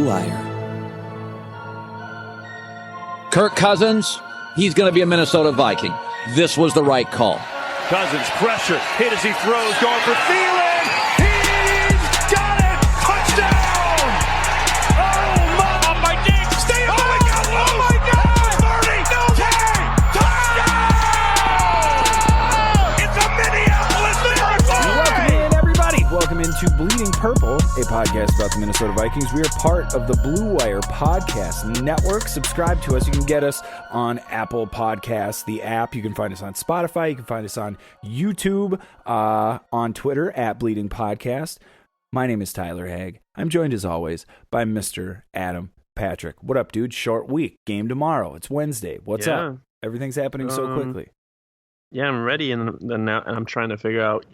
Blue Wire. Kirk Cousins, he's going to be a Minnesota Viking. This was the right call. Cousins pressure, hit as he throws, going for Thielen. He's got it! Touchdown! Oh my! Up by Diggs. Stay up! Oh my God! Oh my God! 30! No touchdown! It's a Minneapolis Miracle! Welcome in, everybody. Welcome into Bleeding Purple, a podcast about the Minnesota Vikings. We are part of the Blue Wire Podcast Network. Subscribe to us. You can get us on Apple Podcasts, the app. You can find us on Spotify. You can find us on YouTube, on Twitter at Bleeding Podcast. My name is Tyler Haig. I'm joined as always by Mr. Adam Patrick. What up, dude? Short week. Game tomorrow. It's Wednesday. What's up? Everything's happening so quickly. Yeah, I'm ready, and now I'm trying to figure out,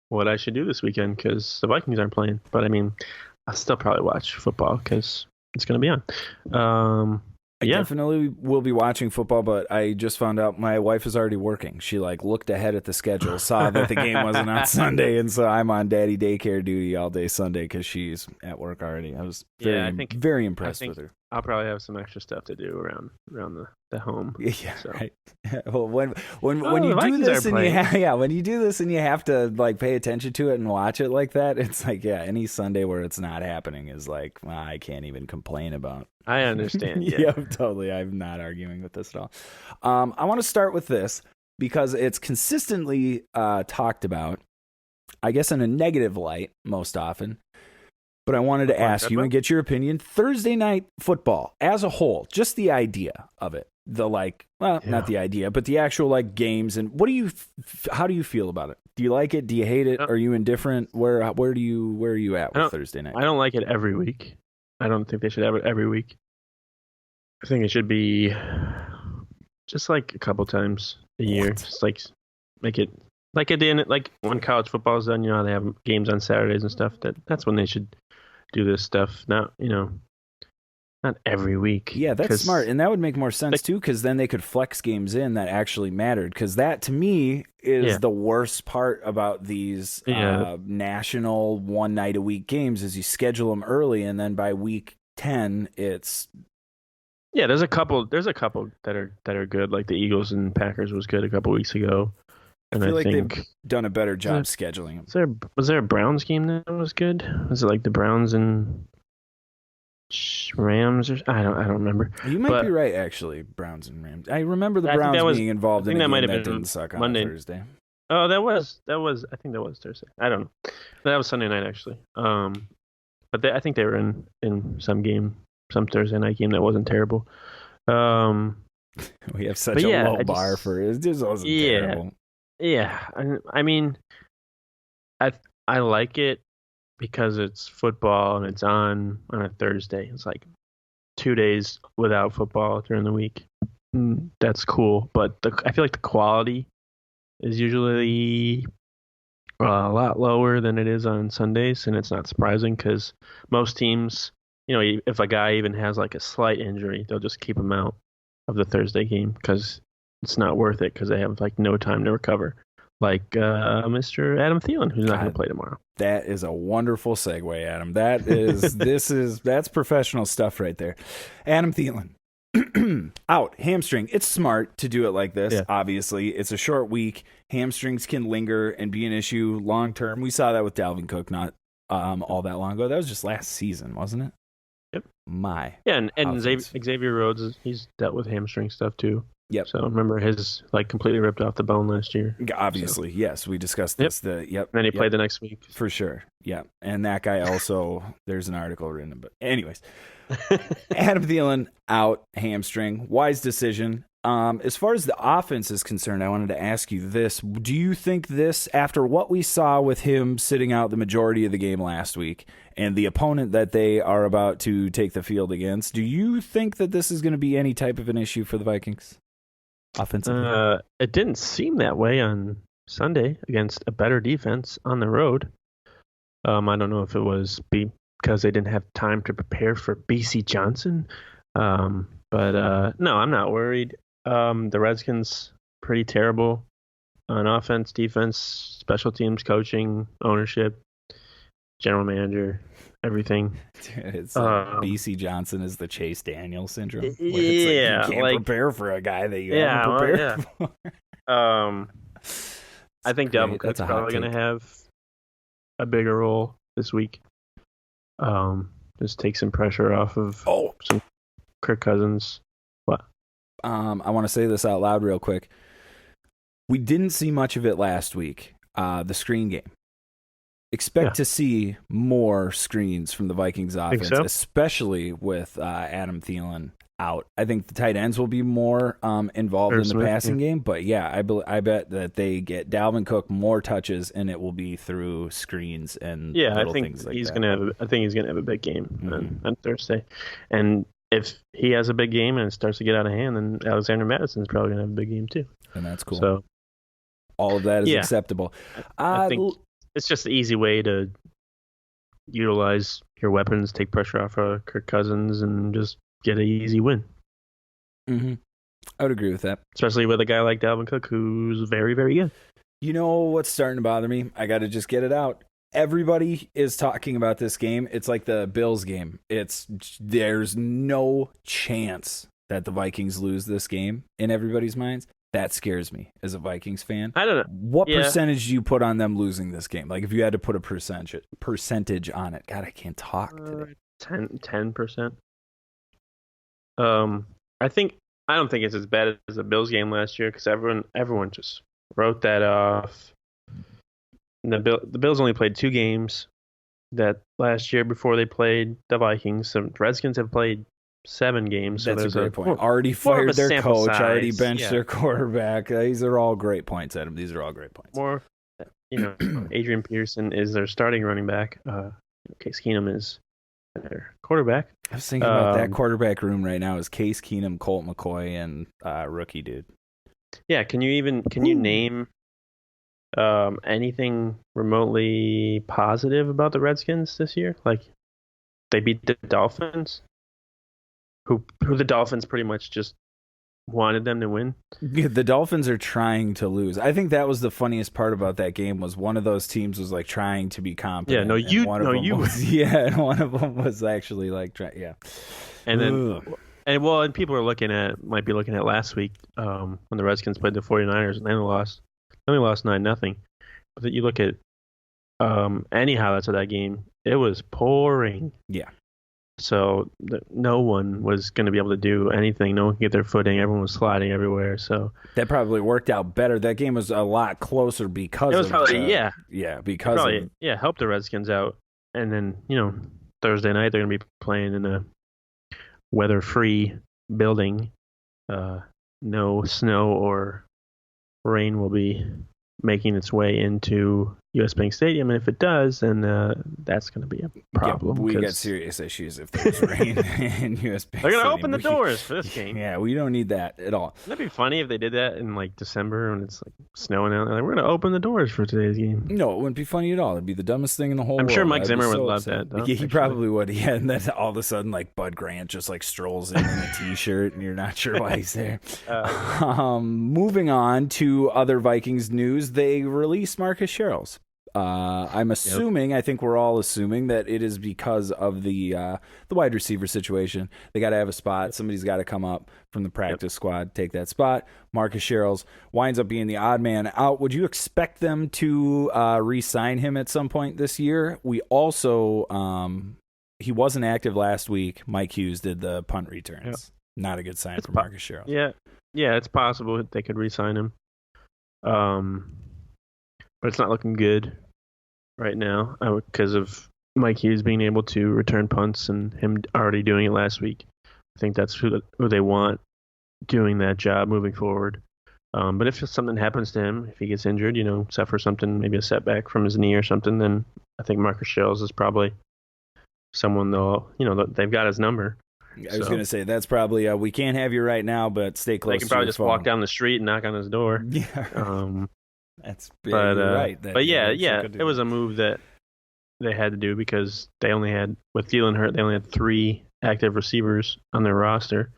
what I should do this weekend because the Vikings aren't playing. But I mean, I'll still probably watch football because it's going to be on. I definitely will be watching football, but I just found out my wife is already working. She looked ahead at the schedule, saw that the game wasn't on Sunday, and so I'm on daddy daycare duty all day Sunday because she's at work already. I was very impressed with her. I'll probably have some extra stuff to do around the home. Yeah, so. Right. Well, when you do this and when you do this and you have to pay attention to it and watch it like that, it's any Sunday where it's not happening is I can't even complain about. I understand. Yeah, totally. I'm not arguing with this at all. I want to start with this because it's consistently talked about, I guess in a negative light most often. But I wanted to ask you and get your opinion. Thursday night football as a whole, just the idea of it. Not the idea, but the actual games. And how do you feel about it? Do you like it? Do you hate it? Are you indifferent? Where are you at with Thursday night? I don't like it every week. I don't think they should have it every week. I think it should be just a couple times a year. Just make it at the end, when college football is done. How they have games on Saturdays and stuff. That's when they should do this stuff. Not every week. Yeah, that's smart, and that would make more sense too, because then they could flex games in that actually mattered. Because that, to me, is the worst part about these national one night a week games is you schedule them early, and then by week 10, it's there's a couple that are good. Like the Eagles and Packers was good a couple weeks ago. And I think they've done a better job scheduling them. Was there a Browns game that was good? Was it the Browns and Rams? I don't remember. You might be right, actually. Browns and Rams. I remember the Browns being involved in a game that didn't suck on Thursday. Oh, that was. I think that was Thursday. I don't know. That was Sunday night actually. But I think they were in some Thursday night game that wasn't terrible. We have such a low bar for it. It just wasn't terrible. Yeah, I mean, I like it because it's football and it's on a Thursday. It's 2 days without football during the week. That's cool, but I feel like the quality is usually a lot lower than it is on Sundays, and it's not surprising because most teams, if a guy even has a slight injury, they'll just keep him out of the Thursday game because it's not worth it because they have no time to recover. Mr. Adam Thielen, who's not going to play tomorrow. That is a wonderful segue, Adam. That's professional stuff right there. Adam Thielen out, hamstring. It's smart to do it like this. Yeah. Obviously, it's a short week. Hamstrings can linger and be an issue long term. We saw that with Dalvin Cook not all that long ago. That was just last season, wasn't it? Yep. And Xavier Rhodes, he's dealt with hamstring stuff too. Yep. So remember his completely ripped off the bone last year. Obviously, yes, we discussed this. And then he played the next week for sure. Yeah, and that guy also. There's an article written, but anyways, Adam Thielen out, hamstring, wise decision. As far as the offense is concerned, I wanted to ask you this: do you think this, after what we saw with him sitting out the majority of the game last week, and the opponent that they are about to take the field against, do you think that this is going to be any type of an issue for the Vikings? Offensively? It didn't seem that way on Sunday against a better defense on the road. I don't know if it was because they didn't have time to prepare for BC Johnson. But no, I'm not worried. The Redskins, pretty terrible on offense, defense, special teams, coaching, ownership. general manager, everything. It's BC Johnson is the Chase Daniel syndrome. Where it's Yeah, you can't prepare for a guy that you haven't prepared for. I think Dalvin Cook's probably going to have a bigger role this week. Just take some pressure off of some Kirk Cousins. What? I want to say this out loud real quick. We didn't see much of it last week. The screen game. Expect to see more screens from the Vikings offense, especially with Adam Thielen out. I think the tight ends will be more involved in the passing game, but I bet that they get Dalvin Cook more touches, and it will be through screens and little things like that. I think he's gonna have a big game on Thursday, and if he has a big game and it starts to get out of hand, then Alexander Madison's probably gonna have a big game too. And that's cool. So all of that is acceptable. I think it's just an easy way to utilize your weapons, take pressure off of Kirk Cousins, and just get an easy win. Mm-hmm. I would agree with that. Especially with a guy like Dalvin Cook, who's very, very good. You know what's starting to bother me? I got to just get it out. Everybody is talking about this game. It's like the Bills game. There's no chance that the Vikings lose this game in everybody's minds. That scares me as a Vikings fan. I don't know. What percentage do you put on them losing this game? Like if you had to put a percentage on it. God, I can't talk today. 10%. I don't think it's as bad as the Bills game last year because everyone just wrote that off. The Bills only played 2 games that last year before they played the Vikings. The Redskins have played 7 games. So that's a great point. Already fired their coach. Already benched their quarterback. These are all great points, Adam. These are all great points. More, Adrian Peterson is their starting running back. Case Keenum is their quarterback. I was thinking about that quarterback room right now is Case Keenum, Colt McCoy, and rookie dude. Yeah, can you name anything remotely positive about the Redskins this year? Like they beat the Dolphins, who the Dolphins pretty much just wanted them to win. Yeah, the Dolphins are trying to lose. I think that was the funniest part about that game was one of those teams was like trying to be competent. Yeah, one of them was actually like And then and people might be looking at last week when the Redskins played the 49ers and they lost 9-0. But then you look at any highlights of that game, it was pouring. Yeah. So no one was going to be able to do anything. No one could get their footing. Everyone was sliding everywhere. So that probably worked out better. That game was a lot closer because helped the Redskins out. And then Thursday night they're going to be playing in a weather-free building. No snow or rain will be making its way into U.S. Bank Stadium, and if it does, then that's going to be a problem. Yeah, we got serious issues if there's rain in U.S. Bank Stadium. They're going to open the doors for this game. Yeah, we don't need that at all. Wouldn't that be funny if they did that in like December when it's like snowing out? Like, we're going to open the doors for today's game. No, it wouldn't be funny at all. It'd be the dumbest thing in the whole world. I'm sure Mike Zimmer would love that, though. Yeah, he probably would. Yeah, and then all of a sudden, like Bud Grant just like strolls in a T-shirt, and you're not sure why he's there. Moving on to other Vikings news, they released Marcus Sherels. I'm assuming, I think we're all assuming that it is because of the wide receiver situation. They got to have a spot. Somebody's got to come up from the practice squad, take that spot. Marcus Sherels winds up being the odd man out. Would you expect them to re-sign him at some point this year? We also, he wasn't active last week. Mike Hughes did the punt returns. Yep. Not a good sign for Marcus Sherels. Yeah, it's possible that they could re-sign him. But it's not looking good right now because of Mike Hughes being able to return punts and him already doing it last week. I think that's who they want doing that job moving forward. But if something happens to him, if he gets injured, suffers something, maybe a setback from his knee or something, then I think Marcus Sherels is probably someone they've got his number. I was going to say, that's probably, we can't have you right now, but stay close to your phone. They can probably just walk down the street and knock on his door. Yeah. That's right. It was a move that they had to do because they only had, with Thielen hurt, they only had 3 active receivers on their roster.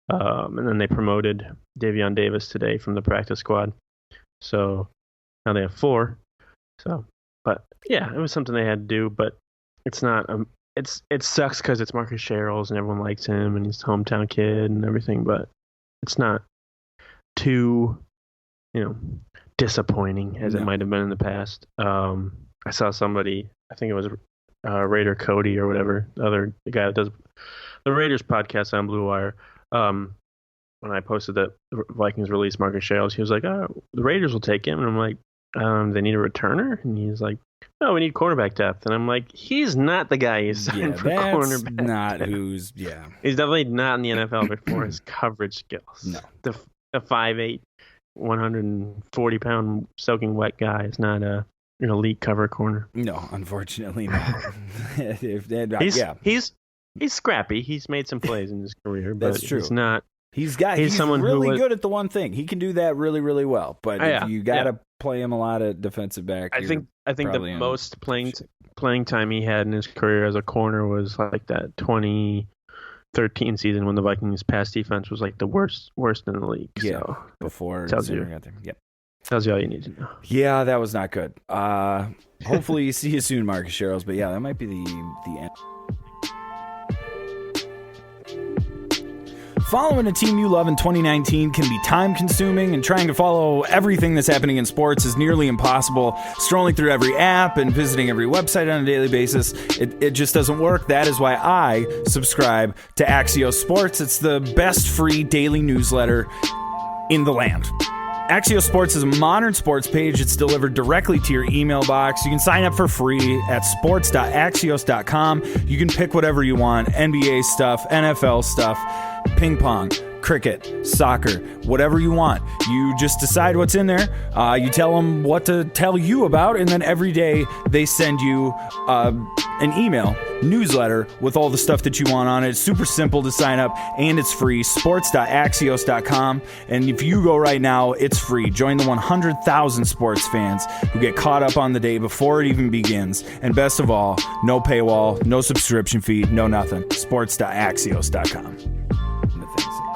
And then they promoted Davion Davis today from the practice squad. So now they have 4. So, but Yeah, it was something they had to do, but it's not. It sucks because it's Marcus Sherels and everyone likes him and he's a hometown kid and everything, but it's not too, disappointing as it might have been in the past. I saw somebody, I think it was Raider Cody or whatever, the guy that does the Raiders podcast on Blue Wire. When I posted that the Vikings released Marcus Sherels, he was like, "Oh, the Raiders will take him," and I'm like, "They need a returner," and he's like, "No, we need quarterback depth," and I'm like, "He's not the guy he's signed for cornerback. Not depth. He's definitely not in the NFL before his coverage skills. No, the 5'8", 140-pound soaking wet guy is not an elite cover corner. No, unfortunately not. He's scrappy. He's made some plays in his career, but that's true. It's not. He's someone really good at the one thing. He can do that really, really well. But if you got to play him a lot of defensive back. I think the most playing time he had in his career as a corner was like that 2013 season when the Vikings' pass defense was like the worst in the league. Yeah, so before Zimmer got there. Yep. Tells you all you need to know. Yeah, that was not good. Hopefully you see you soon, Marcus Sherels. But yeah, that might be the end. Following a team you love in 2019 can be time-consuming, and trying to follow everything that's happening in sports is nearly impossible. Strolling through every app and visiting every website on a daily basis, it just doesn't work. That is why I subscribe to Axios Sports. It's the best free daily newsletter in the land. Axios Sports is a modern sports page. It's delivered directly to your email box. You can sign up for free at sports.axios.com. You can pick whatever you want, NBA stuff, NFL stuff, ping pong, cricket, soccer, whatever you want. You just decide what's in there. You tell them what to tell you about, and then every day they send you an email newsletter with all the stuff that you want on it. It's super simple to sign up, and it's free. Sports.axios.com. And if you go right now, it's free. Join the 100,000 sports fans who get caught up on the day before it even begins. And best of all, no paywall, no subscription fee, no nothing. Sports.axios.com.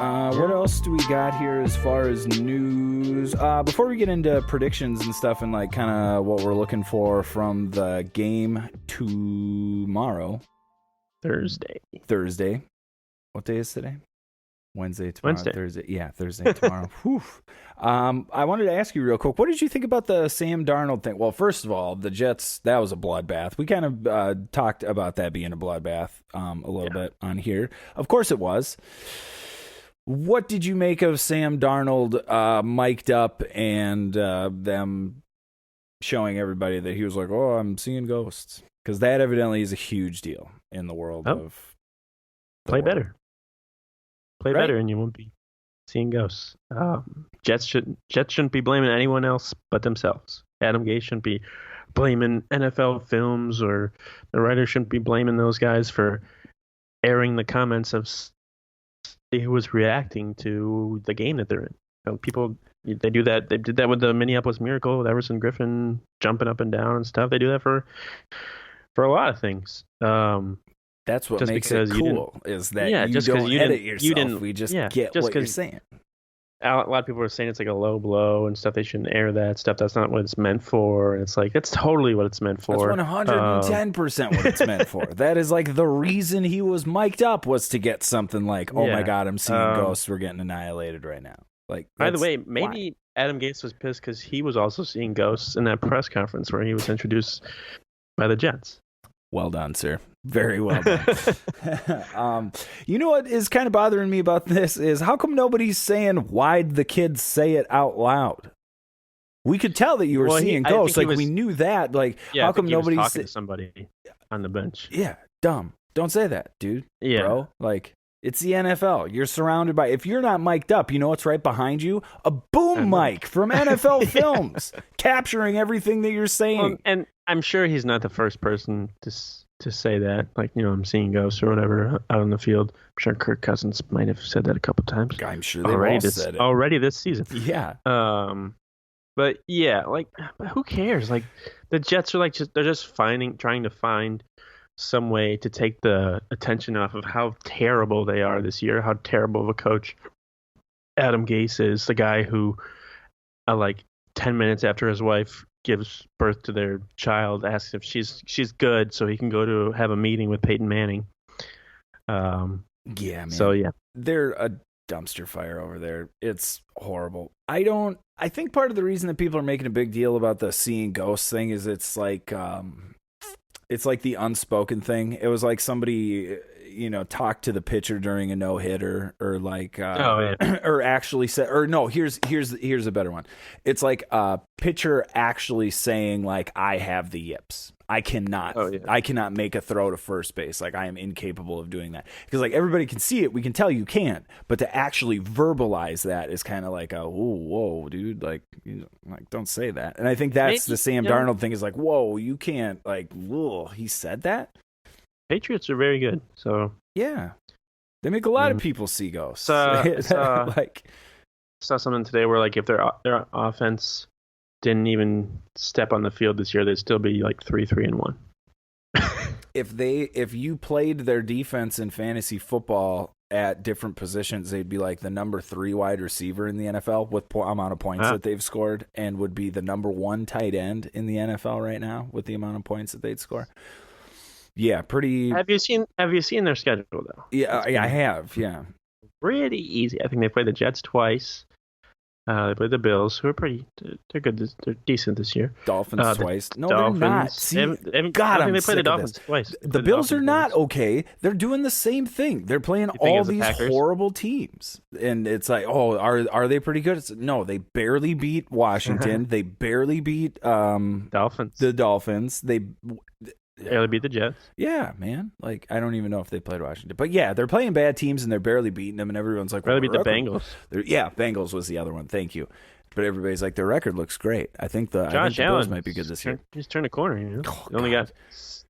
What else do we got here as far as news? Before we get into predictions and stuff and like kind of what we're looking for from the game tomorrow. Thursday. What day is today? Wednesday, tomorrow, Wednesday. Thursday. Yeah, Thursday, tomorrow. Whew. I wanted to ask you real quick, what did you think about the Sam Darnold thing? Well, first of all, the Jets, that was a bloodbath. We kind of talked about that being a bloodbath a little bit on here. Of course it was. What did you make of Sam Darnold mic'd up and them showing everybody that he was like, "Oh, I'm seeing ghosts"? Because that evidently is a huge deal in the world of play better, better, and you won't be seeing ghosts. Jets shouldn't be blaming anyone else but themselves. Adam Gase shouldn't be blaming NFL Films, or the writer shouldn't be blaming those guys for airing the comments of who was reacting to the game that they're in. People, they do that. They did that with the Minneapolis Miracle, with Everson Griffin jumping up and down and stuff. They do that for a lot of things. That's what makes it cool, is that you don't edit yourself. We just get what you're saying. A lot of people are saying it's like a low blow and stuff. They shouldn't air that stuff. That's not what it's meant for. And it's like, that's totally what it's meant for. That's 110% what it's meant for. That is like the reason he was mic'd up, was to get something like, oh my God, I'm seeing ghosts. We're getting annihilated right now. Like, by the way, maybe Adam Gase was pissed because he was also seeing ghosts in that press conference where he was introduced by the Jets. Well done, sir. Very well done. You know what is kind of bothering me about this is, how come nobody's saying, why'd the kids say it out loud? We could tell that you were seeing ghosts. Like, we knew that. Like, how come nobody's talking to somebody on the bench? Yeah, dumb. Don't say that, dude. Yeah. Bro, like, it's the NFL. You're surrounded by, if you're not mic'd up, you know what's right behind you? A boom mic from NFL Films, capturing everything that you're saying. Well, and I'm sure he's not the first person to say that. Like, I'm seeing ghosts or whatever out on the field. I'm sure Kirk Cousins might have said that a couple times. I'm sure they've all said it. Already this season. Yeah. But yeah, like, who cares? Like, the Jets are like, they're just trying to find some way to take the attention off of how terrible they are this year, how terrible of a coach Adam Gase is, the guy who, like 10 minutes after his wife gives birth to their child, asks if she's good, so he can go to have a meeting with Peyton Manning. Yeah, man. So yeah, they're a dumpster fire over there. It's horrible. I think part of the reason that people are making a big deal about the seeing ghosts thing is it's like the unspoken thing. It was like somebody, talked to the pitcher during a no-hitter, or like, or actually said, or no, here's a better one. It's like a pitcher actually saying, like, I have the yips. I cannot make a throw to first base. Like, I am incapable of doing that. Because, like, everybody can see it. We can tell you can't. But to actually verbalize that is kind of like whoa, dude. Like, don't say that. And I think that's the Sam Darnold thing, is like, whoa, you can't, like, whoa, he said that? Patriots are very good. So yeah. They make a lot of people see ghosts. I saw something today where, like, if their offense didn't even step on the field this year, they'd still be like 3-3-1. If you played their defense in fantasy football at different positions, they'd be like the number 3 wide receiver in the NFL with amount of points that they've scored, and would be the number 1 tight end in the NFL right now with the amount of points that they'd score. Yeah, pretty. Have you seen their schedule though? Yeah, I have. Yeah, pretty easy. I think they play the Jets twice. They played the Bills, who are they're good. They're decent this year. Dolphins twice. No, Dolphins. they're not. See, I think they play the Dolphins twice. The Bills are not okay. They're doing the same thing. They're playing all these horrible teams, and it's like, oh, are they pretty good? No, they barely beat Washington. They barely beat Dolphins. The Dolphins. They barely beat the Jets. Yeah, man. Like, I don't even know if they played Washington. But yeah, they're playing bad teams and they're barely beating them, and everyone's like, barely beat the Bengals. Yeah, Bengals was the other one. Thank you. But everybody's like, their record looks great. I think the Bills might be good this year. He's turned a corner, He only got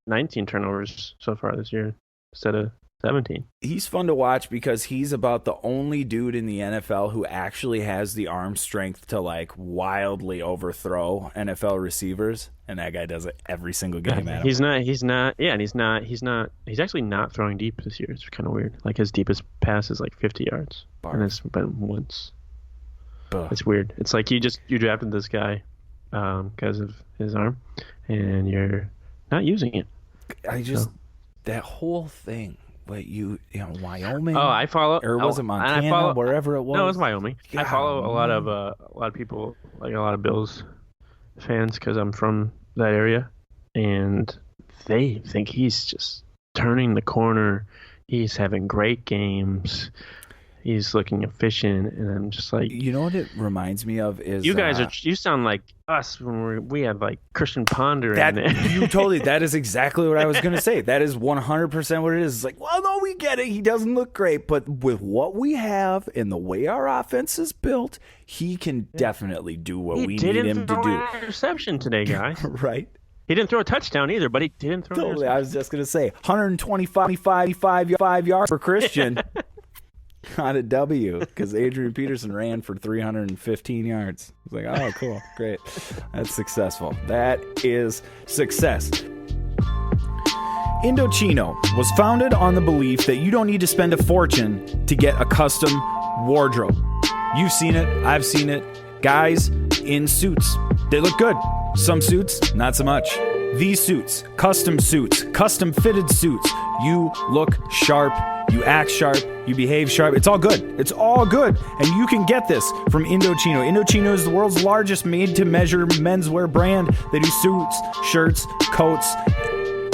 19 turnovers so far this year instead of 17. He's fun to watch because he's about the only dude in the NFL who actually has the arm strength to, like, wildly overthrow NFL receivers, and that guy does it every single game. He's actually not throwing deep this year. It's kind of weird. Like, his deepest pass is like 50 yards, and it's been once. It's weird. It's like you drafted this guy because of his arm, and you're not using it. That whole thing. Wait, Wyoming? Oh, I follow. Or was it Montana? Wherever it was. No, it was Wyoming. God, I follow a lot of people, like a lot of Bills fans, because I'm from that area, and they think he's just turning the corner. He's having great games. He's looking efficient, and I'm just like, you know what it reminds me of is you guys you sound like us when we had like Christian Ponder in there. That is exactly what I was going to say. That is 100% what it is. It's like, well, no, we get it. He doesn't look great, but with what we have and the way our offense is built, he can definitely do what we need him to do. An interception today, guys. Right. He didn't throw a touchdown either, but he didn't throw an interception. I was just going to say 125 yards for Christian. On a W, because Adrian Peterson ran for 315 yards. I was like, oh, cool, great. That's successful. That is success. Indochino was founded on the belief that you don't need to spend a fortune to get a custom wardrobe. You've seen it. I've seen it. Guys in suits. They look good. Some suits, not so much. These suits, custom fitted suits. You look sharp. You act sharp, you behave sharp. It's all good. It's all good. And you can get this from Indochino. Indochino is the world's largest made-to-measure menswear brand. They do suits, shirts, coats.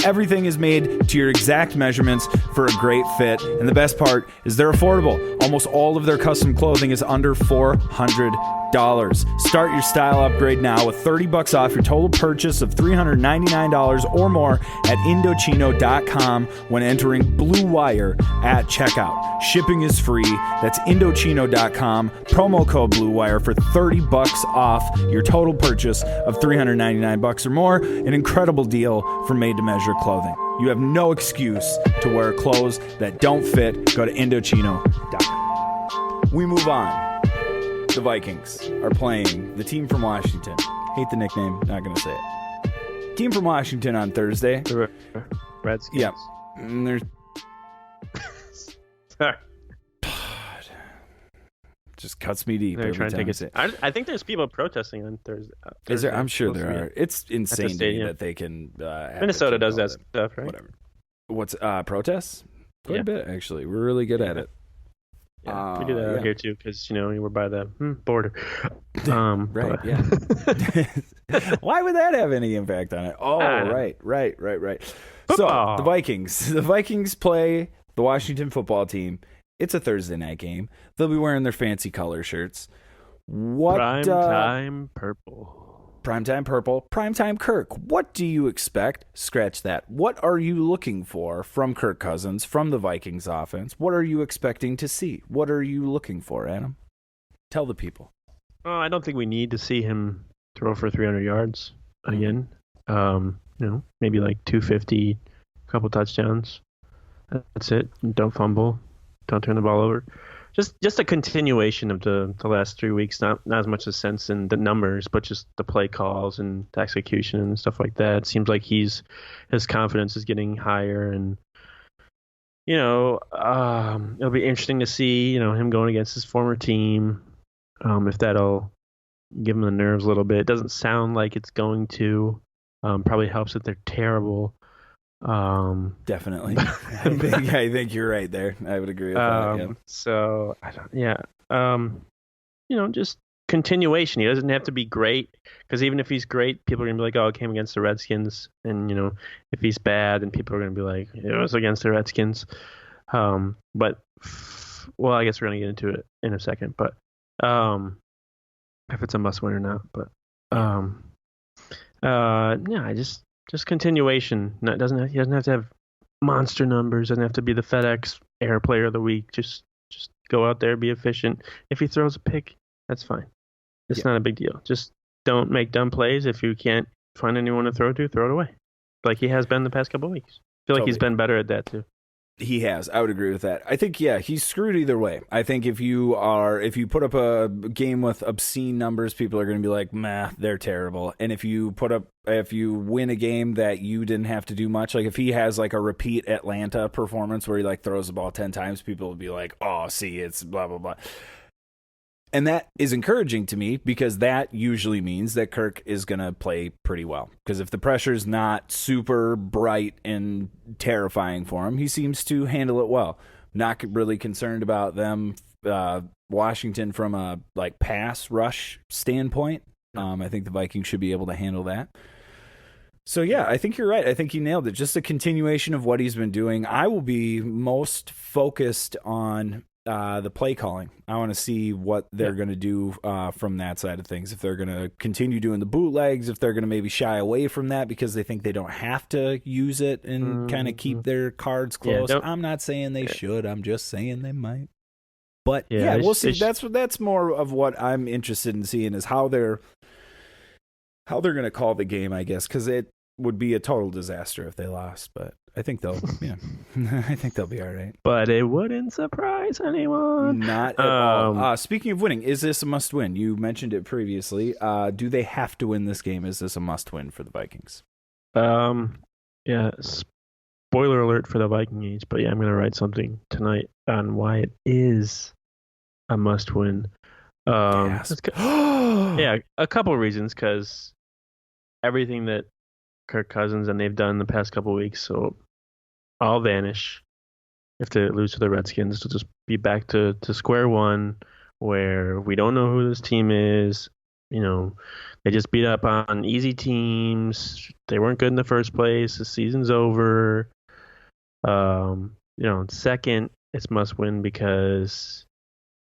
Everything is made to your exact measurements for a great fit. And the best part is they're affordable. Almost all of their custom clothing is under $400. Start your style upgrade now with $30 off your total purchase of $399 or more at Indochino.com when entering Blue Wire at checkout. Shipping is free. That's Indochino.com. Promo code Blue Wire for $30 off your total purchase of $399 or more. An incredible deal for made-to-measure clothing. You have no excuse to wear clothes that don't fit. Go to Indochino.com. We move on. The Vikings are playing the team from Washington. Hate the nickname, not going to say it. Team from Washington on Thursday. The Redskins. Yeah. And they're... Sorry. Just cuts me deep. They're every trying to time take it. I think there's people protesting on Thursday. Is there? I'm sure We'll there see are. it. It's insane to me stadium. that they can. Have Minnesota to keep does all that stuff, right? Whatever. What's protests? Quite Yeah. a bit, actually. We're really good at it. Yeah, we do that yeah. out here too, because we're by the border. Right. but- Yeah. Why would that have any impact on it? Oh, I don't know. right. Football. So the Vikings play the Washington football team. It's a Thursday night game. They'll be wearing their fancy color shirts. Prime time purple. Primetime purple, primetime Kirk. What do you expect? Scratch that. What are you looking for from Kirk Cousins, from the Vikings offense? What are you expecting to see? What are you looking for, Adam? Tell the people. Oh, I don't think we need to see him throw for 300 yards again. Maybe like 250, a couple touchdowns. That's it. Don't fumble. Don't turn the ball over. Just a continuation of the last 3 weeks. Not as much a sense in the numbers, but just the play calls and the execution and stuff like that. It seems like his confidence is getting higher, and it'll be interesting to see him going against his former team. If that'll give him the nerves a little bit. It doesn't sound like it's going to. Probably helps that they're terrible. Definitely. I think you're right there. I would agree with that. Yeah. So just continuation. He doesn't have to be great, because even if he's great, people are gonna be like, "Oh, it came against the Redskins," and if he's bad, then people are gonna be like, "It was against the Redskins." I guess we're gonna get into it in a second, but if it's a must win or not, but just continuation. He doesn't have to have monster numbers. Doesn't have to be the FedEx Air Player of the Week. Just go out there, be efficient. If he throws a pick, that's fine. It's not a big deal. Just don't make dumb plays. If you can't find anyone to throw it away, like he has been the past couple of weeks. I feel like he's been better at that too. He has. I would agree with that. I think, he's screwed either way. I think if you put up a game with obscene numbers, people are going to be like, "Meh, they're terrible." And if you win a game that you didn't have to do much, like if he has like a repeat Atlanta performance where he throws the ball 10 times, people will be like, "Oh, see, it's blah blah blah." And that is encouraging to me, because that usually means that Kirk is going to play pretty well. Because if the pressure's not super bright and terrifying for him, he seems to handle it well. Not really concerned about them, Washington, from a pass rush standpoint. I think the Vikings should be able to handle that. So, I think you're right. I think he nailed it. Just a continuation of what he's been doing. I will be most focused on the play calling. I want to see what they're going to do from that side of things. If they're going to continue doing the bootlegs, if they're going to maybe shy away from that because they think they don't have to use it and kind of keep their cards close. I'm not saying they should. I'm just saying they might. But we'll see. That's more of what I'm interested in seeing, is how they're going to call the game, I guess, because it would be a total disaster if they lost. But I think they'll, I think they'll be all right. But it wouldn't surprise anyone. Not at all. Speaking of winning, is this a must win? You mentioned it previously. Do they have to win this game? Is this a must win for the Vikings? Spoiler alert for the Vikings, but I'm going to write something tonight on why it is a must win. A couple of reasons, because everything that Kirk Cousins and they've done the past couple of weeks, so all vanish if they lose to the Redskins. To just be back to square one, where we don't know who this team is. They just beat up on easy teams. They weren't good in the first place. The season's over. Second, it's must win because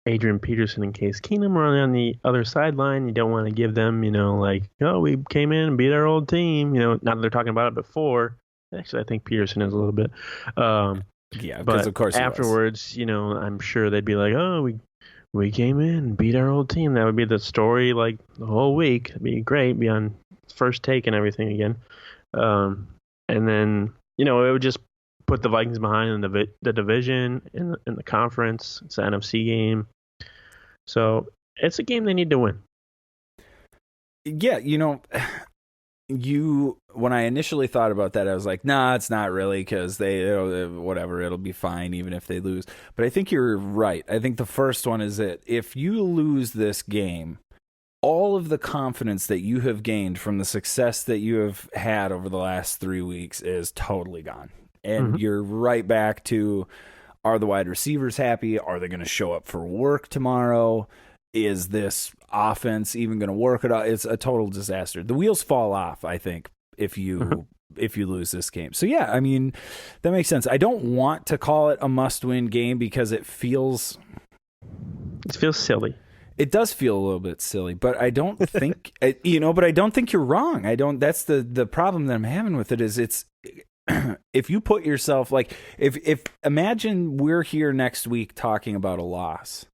Adrian Peterson and Case Keenum are on the other sideline. You don't want to give them, we came in and beat our old team. Not that they're talking about it before. Actually, I think Peterson is a little bit. Because of course afterwards, I'm sure they'd be like, "Oh, we came in and beat our old team." That would be the story, the whole week. It'd be great, be on First Take and everything again. And then, it would just put the Vikings behind in the division, in the conference. It's an NFC game. So it's a game they need to win. Yeah, when I initially thought about that, I was like, nah, it's not really, because it'll be fine even if they lose. But I think you're right. I think the first one is that if you lose this game, all of the confidence that you have gained from the success that you have had over the last 3 weeks is totally gone. And you're right back to, are the wide receivers happy? Are they going to show up for work tomorrow? Is this offense even going to work at all? It's a total disaster. The wheels fall off, I think, if you lose this game. So yeah, I mean, that makes sense. I don't want to call it a must-win game because it feels silly. It does feel a little bit silly, but I don't think but I don't think you're wrong. That's the problem that I'm having with it is it's if you put yourself like if imagine we're here next week talking about a loss.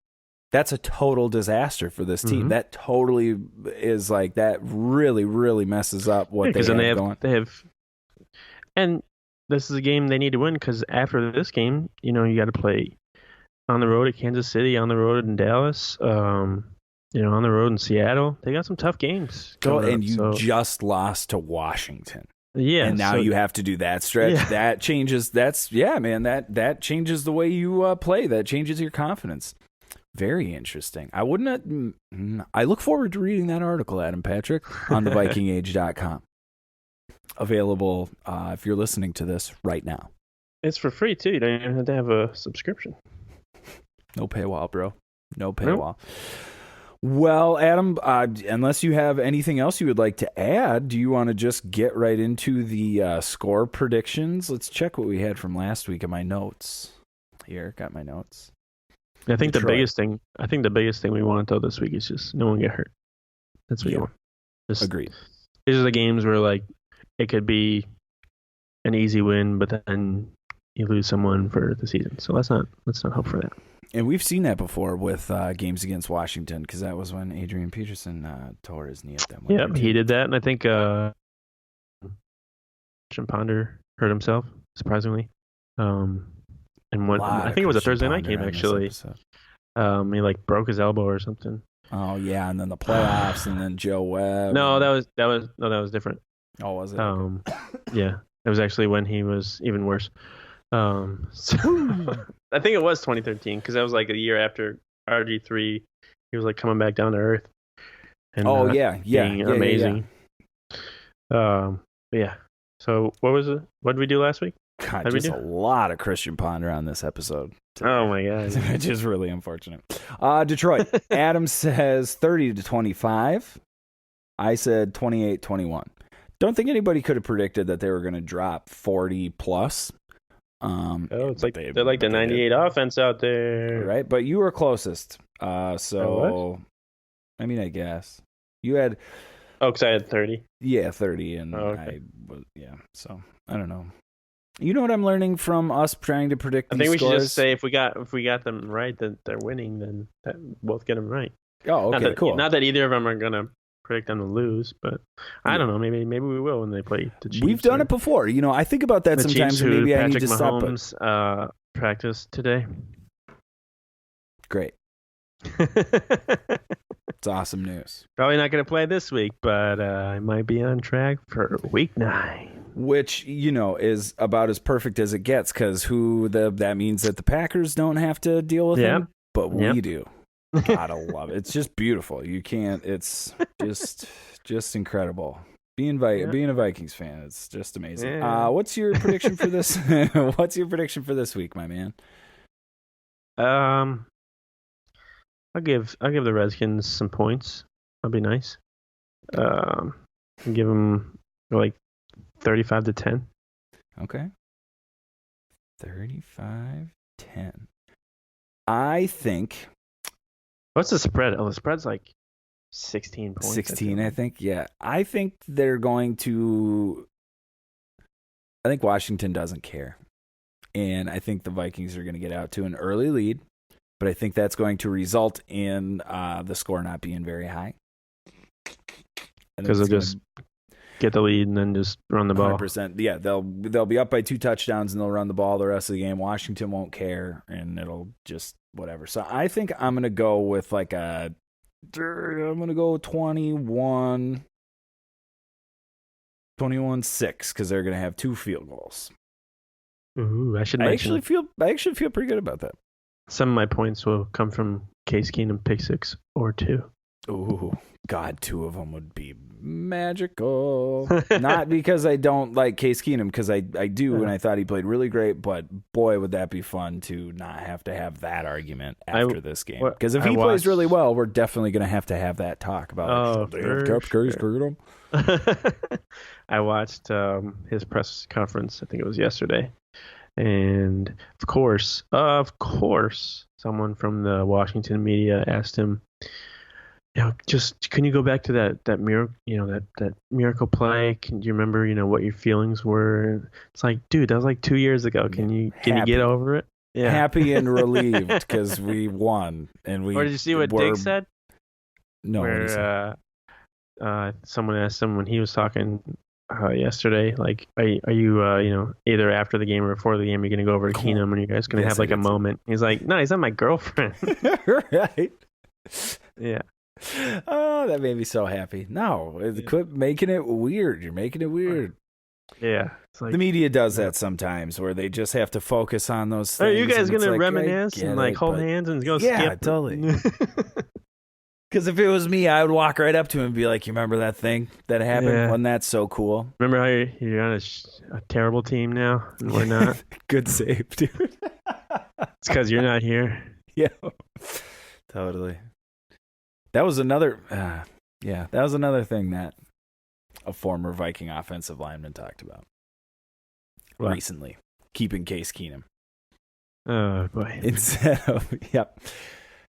That's a total disaster for this team. That totally is like, that really, really messes up what they have going. And this is a game they need to win, because after this game, you got to play on the road at Kansas City, on the road in Dallas, on the road in Seattle. They got some tough games. Just lost to Washington. Yeah. And now you have to do that stretch. Yeah. That changes. That changes the way you play. That changes your confidence. Very interesting. I look forward to reading that article, Adam Patrick, on thevikingage.com. Available if you're listening to this right now. It's for free, too. You don't even have to have a subscription. No paywall, bro. No paywall. Nope. Well, Adam, unless you have anything else you would like to add, do you want to just get right into the score predictions? Let's check what we had from last week in my notes. Here, got my notes. I think the biggest thing we want though this week is just no one get hurt. That's what you want. Agreed. These are the games where like it could be an easy win, but then you lose someone for the season. So let's not hope for that. And we've seen that before with games against Washington, because that was when Adrian Peterson tore his knee at them. Yeah, he did that, and I think Jim Ponder hurt himself surprisingly. And I think it was a Thursday night game actually. He like broke his elbow or something. Oh yeah, and then the playoffs, and then Joe Webb. No, that was different. Oh, was it? Yeah, it was actually when he was even worse. So I think it was 2013, because that was like a year after RG3. He was like coming back down to earth. And, being amazing. Yeah. So what was it? What did we do last week? God, just a lot of Christian Ponder on this episode. Oh my God. Which is really unfortunate. Detroit. Adam says 30-25. I said 28-21. Don't think anybody could have predicted that they were going to drop 40 plus. It's like they're like the 98 offense out there, right? But you were closest. I guess you had. Oh, because I had 30. Yeah, 30, and So I don't know. You know what I'm learning from us trying to predict these scores? I think we should just say if we got them right, then they're winning. Then both get them right. Oh, okay, cool. Not that either of them are gonna predict them to lose, but I don't know. Maybe we will when they play the Chiefs. We've done it before. I think about that sometimes. Chiefs, maybe Patrick I need to Mahomes, stop. Practice today. Great. It's awesome news. Probably not going to play this week, but I might be on track for week 9. Which, is about as perfect as it gets, because that means that the Packers don't have to deal with him, but we do. Gotta love it. It's just beautiful. You can't. It's just incredible. Being a Vikings fan, it's just amazing. Yeah. What's your prediction for this? What's your prediction for this week, my man? I'll give the Redskins some points. That'll be nice. Give them like 35-10. Okay. 35-10. I think. What's the spread? Oh, the spread's like 16 points. 16, I think. Yeah. I think they're going to. I think Washington doesn't care. And I think the Vikings are going to get out to an early lead. But I think that's going to result in the score not being very high. Because they'll just get the lead and then just run the ball. 100%. Yeah, they'll be up by 2 touchdowns and they'll run the ball the rest of the game. Washington won't care and it'll just whatever. So I think I'm going to go with I'm going to go 21. 21-6 because they're going to have 2 field goals. Ooh, I actually feel pretty good about that. Some of my points will come from Case Keenum pick 6 or 2. Ooh, God, 2 of them would be magical. Not because I don't like Case Keenum, because I do, and I thought he played really great, but boy, would that be fun to not have to have that argument after this game. Because if he plays really well, we're definitely going to have that talk about Case Keenum. I watched his press conference, I think it was yesterday. And of course, someone from the Washington media asked him, just can you go back to that miracle, that miracle play? Do you remember, what your feelings were? It's like, dude, that was like 2 years ago. Can you get over it? Yeah, happy and relieved because we won and we. Or did you see what Diggs said? No. Where someone asked him when he was talking yesterday, like, are you either after the game or before the game, you're gonna go over to Keenum and you guys gonna have like a moment? He's like, no, he's not my girlfriend. Right. Yeah. Oh, that made me so happy. No, quit making it weird. You're making it weird. Yeah. It's like, the media does that sometimes where they just have to focus on those things. Are you guys going to reminisce and like hold hands and go skip? Yeah, totally. Because if it was me, I would walk right up to him and be like, you remember that thing that happened? Yeah. Wasn't that so cool? Remember how you're on a terrible team now and we're not? Good save, dude. It's because you're not here. Yeah, totally. That was another thing that a former Viking offensive lineman talked about recently. Keeping Case Keenum. Oh, boy. Instead of,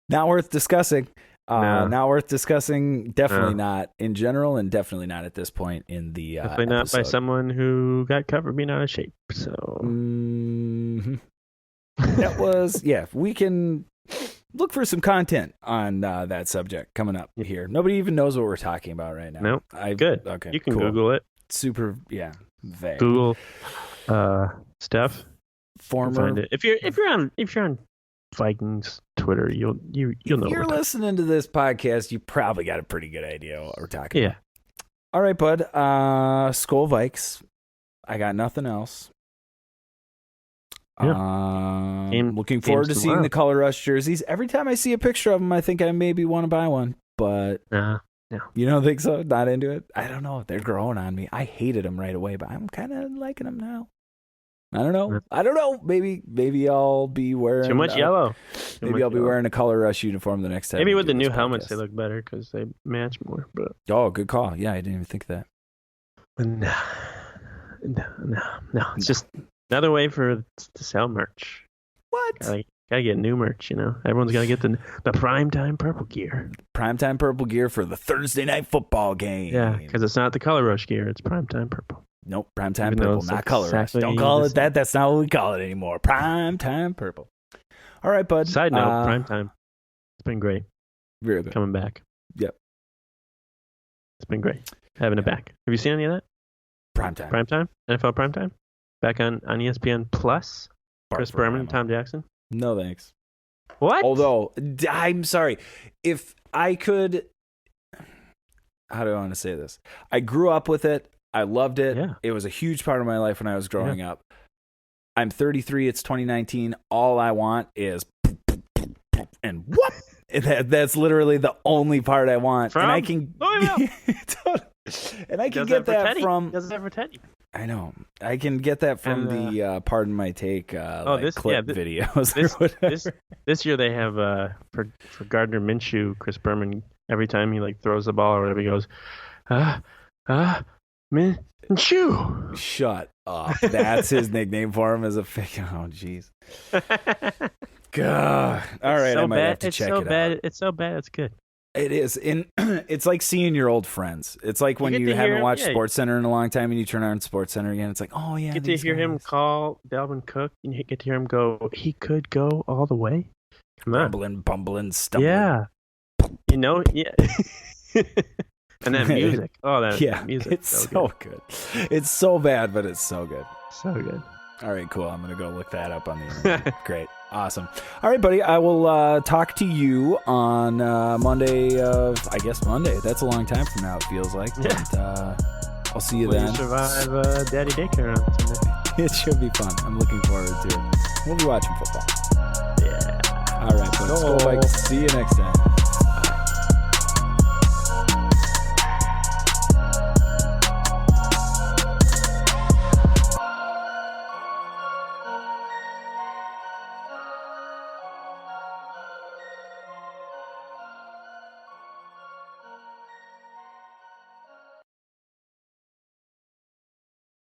not worth discussing. No. Not worth discussing. Definitely not in general, and definitely not at this point in the definitely not episode. by someone who got covered being out of shape. So that was we can look for some content on that subject coming up here. Nobody even knows what we're talking about right now. Nope. Good. Okay. You can cool. Google it. Super. Vague. Google stuff. Former. Find it. If you're on Vikings Twitter, you'll know. If you're listening to this podcast, you probably got a pretty good idea what we're talking about. Yeah. All right, bud. Skol Vikes. I got nothing else. Yeah. Looking forward to seeing the Color Rush jerseys. Every time I see a picture of them, I think I maybe want to buy one. But no. You don't think so? Not into it? I don't know. They're growing on me. I hated them right away, but I'm kind of liking them now. I don't know. Maybe I'll be wearing too much yellow. Maybe I'll be wearing a Color Rush uniform the next time. Maybe with the new helmets, they look better because they match more. But good call. Yeah, I didn't even think of that. No. It's just another way to sell merch. What? Gotta get new merch. Everyone's gotta get the primetime purple gear. Primetime purple gear for the Thursday night football game. Yeah, because it's not the Color Rush gear; it's primetime purple. Nope, primetime purple, not Color Rush. Don't call it that. That's not what we call it anymore. Primetime purple. All right, bud. Side note, primetime. It's been great. Very good. Coming back. Yep. It's been great having it back. Have you seen any of that? Primetime. NFL primetime. Back on ESPN Plus. Chris Berman and Tom Jackson. No thanks. What? Although, I'm sorry. If I could, how do I want to say this? I grew up with it. I loved it. Yeah. It was a huge part of my life when I was growing up. I'm 33. It's 2019. All I want is and whoop. That's literally the only part I want. And I can and I can get that from. Does that for Teddy? I know. I can get that from the Pardon My Take clip videos. This year they have for Gardner Minshew, Chris Berman, every time he throws the ball or whatever, he goes, Minshew. Shut up. That's his nickname for him as a fake. Oh, jeez. God. All right, so I might have to check it out. It's so bad, it's good. It is. It's like seeing your old friends. It's like when you haven't watched SportsCenter in a long time and you turn on SportsCenter again. It's like, oh, yeah. You get to hear him call Dalvin Cook and you get to hear him go, he could go all the way. Come on. Bumbling, stumbling. Yeah. Yeah. And that music. Oh, that music. It's so good. It's so bad, but it's so good. So good. All right, cool. I'm going to go look that up on the internet. Great. Awesome. All right, buddy. I will talk to you on Monday. That's a long time from now, it feels like. Yeah. But, I'll see you Will then. you survive Daddy Daycare on Sunday? It should be fun. I'm looking forward to it. We'll be watching football. Yeah. All right, folks. Go Vikes. See you next time.